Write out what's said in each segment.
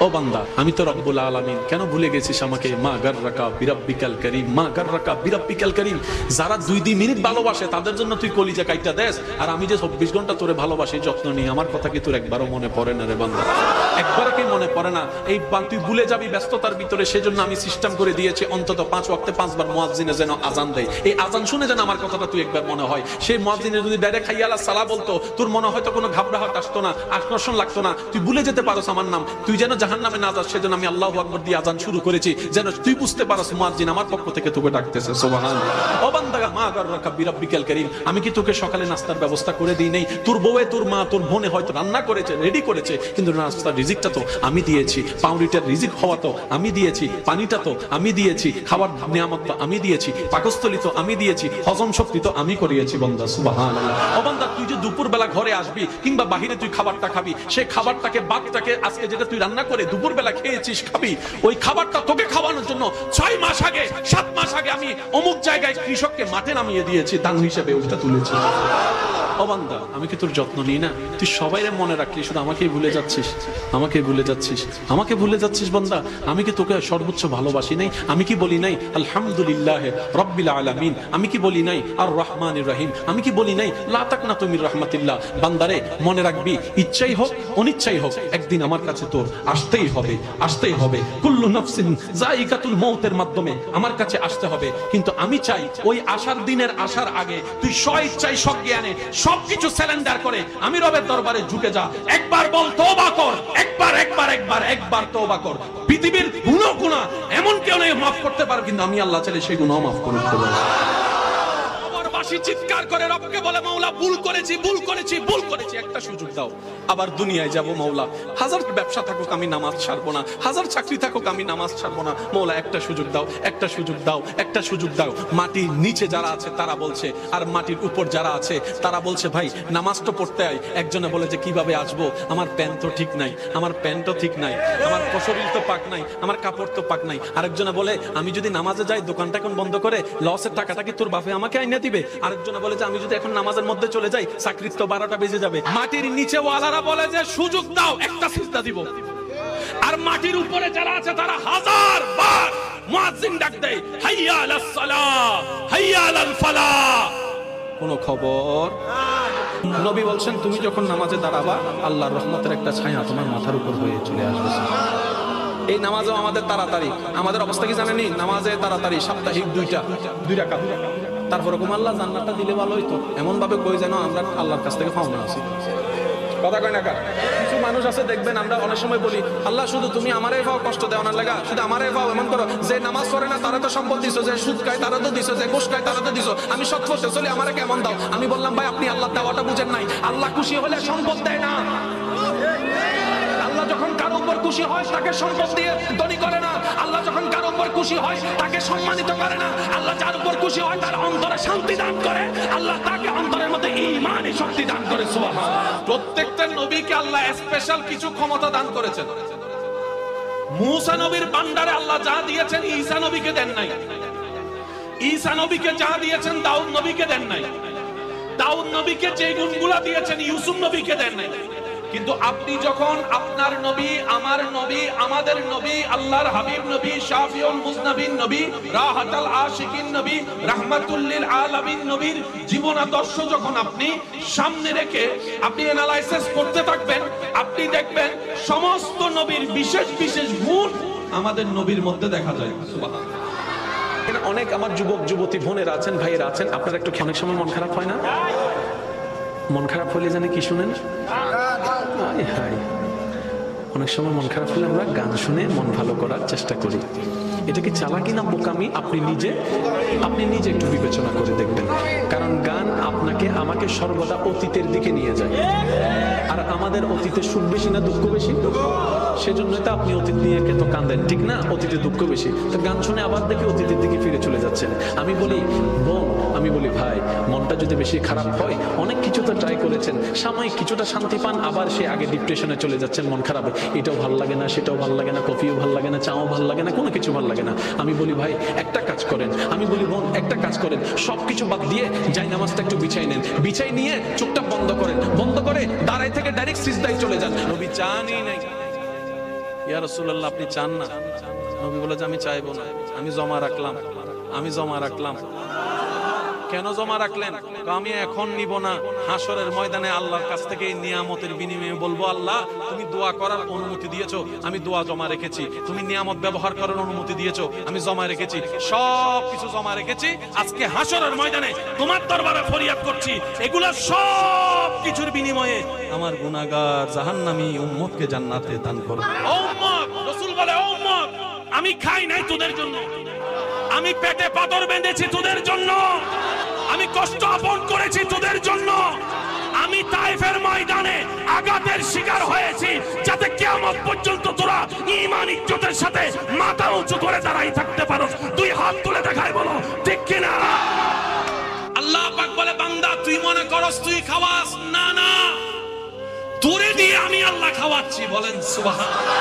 ও বান্দা, আমি তো রব্বুল আলামিন, কেন ভুলে গেছিস আমাকে? মা গাররাকা বিরাব্বিকাল কারীম, মা গাররাকা বিরাব্বিকাল কারীম। যারা 2 মিনিট ভালোবাসে তাদের জন্য তুই কলিজা কাইটা দেস, আর আমি যে 24 ঘন্টা তোরে ভালোবাসি, যত্ন নিই, আমার কথা কি তোর একবারও মনে পড়ে না রে বান্দা? একবারও কি মনে পড়ে না? এই তুই ভুলে যাবি ব্যস্ততার ভিতরে, সেজন্য আমি সিস্টেম করে দিয়েছি অন্তত 5 ওয়াক্তে 5 বার মুয়াজ্জিনে যেন আজান দেয়। এই আজান শুনে যেন আমার কথাটা তুই একবার মনে হয়। সেই মুয়াজ্জিনে যদি ডাইরেক্ট হাইয়া আলাস সালাহ বলতো, তোর মনে হয়তো কোনো ঘাবড়াহট আসতো না, আকর্ষণ লাগতো না, তুই ভুলে যেতে পারোস আমার নাম। তুই যেন জাহান্নামে না যাস, সেজন্য আমি আল্লাহু আকবার দিয়ে আজান শুরু করেছি, যেন তুই বুঝতে পারোস মুয়াজ্জিন আমার পক্ষ থেকে তোকে ডাকতেছে। সুবহানাল্লাহ। ও বান্দা, মা গাররাকা বিরাব্বিকাল কারীম, আমি কি তোকে সকালে নাস্তার ব্যবস্থা করে দিই নাই? তোর বউয়ে, তোর মা, তোর বোনে হয়তো রান্না করেছে, রেডি করেছে, কিন্তু নাস্তার রিজিকটা তো আমি দিয়েছি। পাউরুটির রিজিক হওয়া তো আমি দিয়েছি, পানিটা তো আমি দিয়েছি, খাবার নিয়ামত তো আমি দিয়েছি, পাকস্থলী তো আমি দিয়েছি, হজম শক্তি তো আমি করিয়েছি। বান্দা সুবহানাল্লাহ। ও বান্দা, তুই যে দুপুরবেলা ঘরে আসবি কিংবা বাহিরে তুই খাবারটা খাবি, সেই খাবারটাকে, ভাতটাকে আজকে যেটা তুই রান্না করে দুপুরবেলা খেয়েছিস, খাবি, ওই খাবারটা তোকে খাওয়ানোর জন্য 6 মাস আগে, 7 মাস আগে আমি অমুক জায়গায় কৃষককে মাঠে নামিয়ে দিয়েছি, দান হিসেবে ওটা তুলেছি। ও বান্দা, আমি কি তোর যত্ন নিই না? তুই সবাইরে মনে রাখলি, শুধু আমাকেই ভুলে যাচ্ছিস, আমাকে ভুলে যাচ্ছিস, আমাকে ভুলে যাচ্ছিস। বান্দা, আমি কি তোকে সর্বোচ্চ ভালোবাসি নাই? আমি কি বলি নাই আলহামদুলিল্লাহ রাব্বিল আলামিন? আমি কি বলি নাই আর রহমানির রহিম? আমি কি বলি নাই লা তাকনাতু মির রাহমাতিল্লাহ? বান্দারে, মনে রাখবি, ইচ্ছাই হোক অনিচ্ছাই হোক, একদিন আমার কাছে তোর আসতেই হবে, আসতেই হবে। কুল্লু নাফসিন যায়িকাতুল মউতের মাধ্যমে আমার কাছে আসতে হবে। কিন্তু আমি চাই ওই আসার দিনের আসার আগে তুই স্বইচ্ছায় সজ্ঞানে সবকিছু সারেন্ডার করে আমি রবের দরবারে ঝুঁকে যা। একবার বল তওবা কর, একবার তওবা কর। পৃথিবীর গুনাহ এমন কেউ নেই মাফ করতে পারে, কিন্তু আমি আল্লাহ চাইলে সেই গুনাহ মাফ করে দেব। চিৎকার করে রবকে বলে, মাওলা ভুল করেছি, ভুল করেছি, ভুল করেছি, একটা সুযোগ দাও। আবার দুনিয়ায় যাব মাওলা, হাজার ব্যবসা থাকুক আমি নামাজ ছাড়বো না, হাজার চাকরি থাকুক আমি নামাজ ছাড়বো না। মাওলা একটা সুযোগ দাও, একটা সুযোগ দাও, একটা সুযোগ দাও। মাটির নিচে যারা আছে তারা বলছে, আর মাটির উপর যারা আছে তারা বলছে, ভাই নামাজ তো পড়তে আয়। একজনে বলে যে কিভাবে আসবো, আমার প্যান্ট তো ঠিক নাই, আমার প্যান্টও ঠিক নাই, আমার শরীর তো পাক নাই, আমার কাপড় তো পাক নাই। আরেকজনে বলে, আমি যদি নামাজে যাই দোকানটা এখন বন্ধ করে লসের টাকাটা কি তোর বাপে আমাকে আইনা দিবে? আরেকজনে বলে যে আমি যদি এখন নামাজের মধ্যে চলে যাই চাকরির তো 12টা বেজে যাবে। মাটির নিচে ওয়ালারা বলে যে সুযোগ দাও, একটা সিজদা দিব। আর মাটির উপরে যারা আছে তারা হাজার বার মুয়াজ্জিন ডাক দেয়, হাইয়া আলাস সালাহ, হাইয়া আলাল ফালাহ। কোন খবর? নবী বলছেন, তুমি যখন নামাজে দাঁড়াবা আল্লাহর রহমতের একটা ছায়া তোমার মাথার উপর হয়ে চলে আসবে। এই নামাজও আমাদের তাড়াতাড়ি, আমাদের অবস্থা কি জানেনি? নামাজে তাড়াতাড়ি, সাপ্তাহিক 2 রাকাত। তারপর রকম আল্লাহ জান্নাতটা দিলে ভালো হইতো, এমন ভাবে কই যেন আমরা আল্লাহর কাছ থেকে পাওনা আছি। কথা কয় না কার? কিছু মানুষ আছে দেখবেন, আমরা অনেক সময় বলি, আল্লাহ শুধু তুমি আমারে পাও, কষ্ট দেও না লাগা, শুধু আমারে পাও। এমন করো যে নামাজ পড়ে না তারা তো সম্পদ দিছো, যে সুদ খায় তারা তো দিছো, যে ঘুষ খায় তারা তো দিছো, আমি সৎ করতে চলি, আমারে কেমন দাও? আমি বললাম, ভাই আপনি আল্লাহ দেওয়াটা বুঝেন নাই। আল্লাহ খুশি হলে সম্পদ দেয় না। আল্লাহ যখন কারো উপর খুশি হয় তাকে সম্পদ দিয়ে ধনী করে না। আল্লাহ যখন কারো উপর খুশি হয় তাকে সম্মানিত করে না। আল্লাহ যার উপর খুশি হয় তার অন্তরে শান্তি দান করে, আল্লাহ তাকে অন্তরের মধ্যে ঈমানি শক্তি দান করে। সুবহানাল্লাহ। প্রত্যেকটা নবীকে আল্লাহ স্পেশাল কিছু ক্ষমতা দান করেছেন। মুসা নবীর ভান্ডারে আল্লাহ যা দিয়েছেন ঈসা নবীকে দেন নাই। ঈসা নবীকে যা দিয়েছেন দাউদ নবীকে দেন নাই। দাউদ নবীকে যে গুণগুলা দিয়েছেন ইউসুফ নবীকে দেন নাই। কিন্তু আপনি যখন আপনার নবী, আমার নবী, আমাদের নবী, আল্লাহর হাবিব নবী, শাফিউল মুজনাবিন নবী, রাহাতুল আশিকিন নবী, রাহমাতুল লিল আলামিন নবীর জীবনাদর্শ যখন আপনি সামনে রেখে আপনি অ্যানালাইসিস করতে থাকবেন, আপনি দেখবেন সমস্ত নবীর বিশেষ বিশেষ গুণ আমাদের নবীর মধ্যে দেখা যায়। সুবহানাল্লাহ। অনেক আমার যুবক যুবতী বোনেরা আছেন, ভাইয়েরা আছেন, আপনারা একটু অনেক সময় মন খারাপ হয় না? মন খারাপ হলে জানে কি শুনেন? অনেক সময় মন খারাপ হলে আমরা গান শুনে মন ভালো করার চেষ্টা করি। এটা কি চালাকি না বোকামি? আপনি নিজে একটু বিবেচনা করে দেখবেন। কারণ গান আপনাকে আমাকে সর্বদা অতীতের দিকে নিয়ে যায়। আর আমাদের অতীতে সুখ বেশি না দুঃখ বেশি? সেজন্যই তো আপনি অতীত নিয়ে তো কাঁদেন, ঠিক না? অতীতে দুঃখ বেশি, তো গান শুনে আবার দেখি অতীতের দিকে ফিরে চলে যাচ্ছেন। আমি বলি বোন, আমি বলি ভাই, মনটা যদি বেশি খারাপ হয়, অনেক কিছু তো ট্রাই করেছেন, সাময়িক কিছুটা শান্তি পান, আবার সে আগে ডিপ্রেশনে চলে যাচ্ছেন। মন খারাপ, এটাও ভাল লাগে না, সেটাও ভাল লাগে না, কফিও ভাল লাগে না, চাও ভাল লাগে না, কোনো কিছু ভাল লাগে না। আমি বলি ভাই একটা কাজ করেন, আমি বলি বোন একটা কাজ করেন, সবকিছু বাদ দিয়ে যাই নামাজটা একটু বিছাই নেন, বিছাই নিয়ে চোখটা বন্ধ করেন, বন্ধ করে দাঁড়াই থেকে ডাইরেক্ট সিজদায় চলে যান। নবী চানই নাই ইয়া রাসূলুল্লাহ আপনি চান না? নবী বলে যে আমি চাইবো না, আমি জমা রাখলাম। কেন জমা রাখলেন? আমি এখন নিব না, হাসরের ময়দানে আল্লাহর কাছ থেকে এই নিয়ামতের বিনিময়ে বলবো, আল্লাহ তুমি দোয়া করার অনুমতি দিয়েছো, আমি দোয়া জমা রেখেছি। তুমি নিয়ামত ব্যবহার করার অনুমতি দিয়েছো, আমি জমা রেখেছি। সব কিছু জমা রেখেছি। আজকে হাসরের ময়দানে তোমার দরবারে ফরিয়াদ করছি, এগুলা সব কিছুর বিনিময়ে আমার গুনাহগার জাহান্নামী উম্মতকে জান্নাতে দান করো। ও উম্মত, রাসূল বলে ও উম্মত, আমি খাই নাই তোদের জন্য, আমি পেটে পাথর বেঁধেছি তোদের জন্য, আমি কষ্ট আপন করেছি তোদের জন্য, আমি তায়েফের ময়দানে আঘাতের শিকার হয়েছি, যাতে কিয়ামত পর্যন্ত তোরা ঈমান ইজ্জতের সাথে মাথা উঁচু করে দাঁড়াই থাকতে পারো। দুই হাত তুলে দেখাই, বলো ঠিক কিনা? আল্লাহ পাক বলে, বান্দা তুই মনে করস তুই খাওয়াস, না না, তোরে দিয়ে আমি আল্লাহ খাওয়াচ্ছি। বলেন সুবহানাল্লাহ।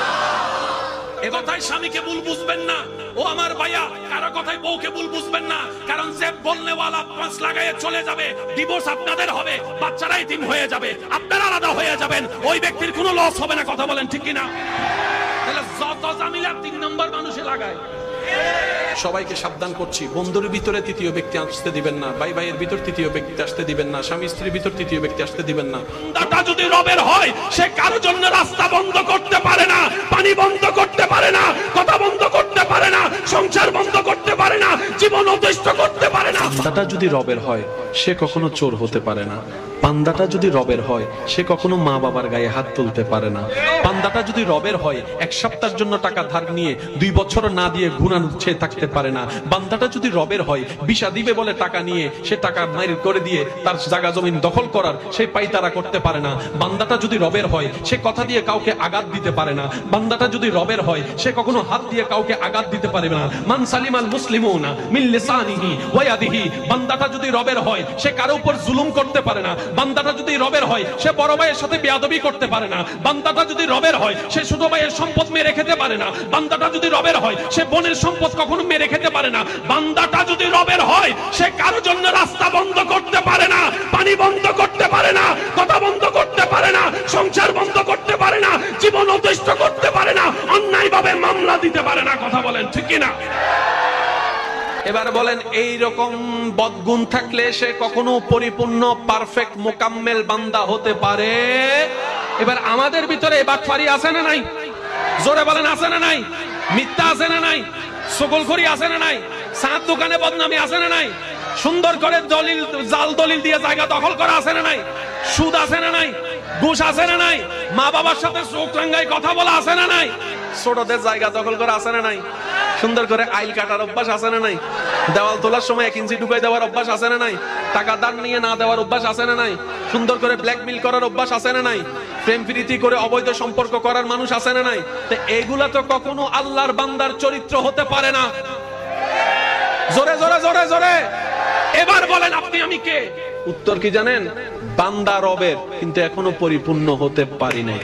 এ কথায় স্বামীকে ভুল বুঝবেন না, ও আমার ভাইয়া, কারো কথায় বউকে ভুল বুঝবেন না, কারণ যে বলনেওয়ালা পাঁচ লাগায়ে চলে যাবে, ডিভোর্স আপনাদের হবে, বাচ্চারা এতিম হয়ে যাবে, আপনারা আলাদা হয়ে যাবেন, ওই ব্যক্তির কোনো লস হবে না। কথা বলেন ঠিক কিনা? তাহলে যত জামিলা 3 নম্বর মানুষে লাগায়। সবাইকে সাবধান করছি, বন্ধুর ভিতরে তৃতীয় ব্যক্তি আসতে দিবেন না, ভাই ভাইয়ের ভিতর তৃতীয় ব্যক্তি আসতে দিবেন না, স্বামী স্ত্রীর ভিতর তৃতীয় ব্যক্তি আসতে দিবেন না। বান্দাটা যদি রবের হয়, সে কারো জন্য রাস্তা বন্ধ করতে পারে না, পানি বন্ধ করতে পারে না, কথা বন্ধ করতে পারে না, সংসার বন্ধ করতে পারে না, জীবন অতিষ্ঠ করতে পারে না। বান্দাটা যদি রবের হয়, সে কখনো চোর হতে পারে না। বান্দাটা যদি রবের হয়, সে কখনো মা বাবার গায়ে হাত তুলতে পারে না। বান্দাটা যদি রবের হয়, 1 সপ্তাহের জন্য টাকা ধার নিয়ে 2 বছর না দিয়ে গুনাচ্ছে থাকতে পারে না। বান্দাটা যদি রবের হয়, বিশা দিবে বলে টাকা নিয়ে সে টাকা মাইর করে দিয়ে তার জায়গা জমিন দখল করার সে পাইতারা করতে পারে না। বান্দাটা যদি রবের হয়, সে কথা দিয়ে কাউকে আঘাত দিতে পারে না। বান্দাটা যদি রবের হয়, সে কখনো হাত দিয়ে কাউকে আঘাত দিতে পারে না। মান সালিমাল মুসলিমুনা মিন লিসানিহি ওয়া ইয়াদিহি। বান্দাটা যদি রবের হয়, সে কারো উপর জুলুম করতে পারে না। বান্দাটা যদি রবের হয়, সে বড় ভাইয়ের সাথে বেয়াদবি করতে পারে না। বান্দাটা যদি রবের হয়, সে ছোট ভাইয়ের সম্পদ মেরে খেতে পারে না। বান্দাটা যদি রবের হয়, সে বোনের সম্পদ কখনো মেরে খেতে পারে না। বান্দাটা যদি রবের হয়, সে কারোর জন্য রাস্তা বন্ধ করতে পারে না, পানি বন্ধ করতে পারে না, কথা বন্ধ করতে পারে না, সংসার বন্ধ করতে পারে না, জীবন অতিষ্ঠ করতে পারে না, অন্যায়ভাবে মামলা দিতে পারে না। কথা বলেন ঠিক কিনা? এবার বলেন, এই রকম বদগুণ থাকলে সে কখনো পরিপূর্ণ পারফেক্ট মোকাম্মেল বান্দা হতে পারে? এবার আমাদের ভিতরে বাটপারি আছে না নাই? জোরে বলেন, আছে না নাই? মিথ্যা আছে না নাই? সকলখড়ি আছে না নাই? সাত দোকানে বদনামি আছে না নাই? সুন্দর করে দলিল, জাল দলিল দিয়ে জায়গা দখল করা আছে না নাই? সুদ আছে না নাই? ঘুষ আছে না নাই? মা বাবার সাথে চোখ রাঙ্গাই কথা বলা আছে না নাই? ছোটদের জায়গা দখল করা আছে না নাই? সুন্দর করে আইল কাটার অভ্যাস আছে না নাই? দেওয়াল তোলার সময় 1 ইঞ্চি ঢুকাই দেওয়ার অভ্যাস আছে না নাই? টাকা দান নিয়ে না দেওয়ার অভ্যাস আছে না নাই? সুন্দর করে ব্ল্যাকমেল করার অভ্যাস আছে না নাই? প্রেম প্রীতি করে অবৈধ সম্পর্ক করার মানুষ আছে না নাই? তো এগুলা তো কখনো আল্লাহর বান্দার চরিত্র হতে পারে না। জোরে জোরে জোরে জোরে এবার বলেন, আপনি আমি কে? উত্তর কি জানেন? বান্দা রবের, কিন্তু এখনো পরিপূর্ণ হতে পারি নাই।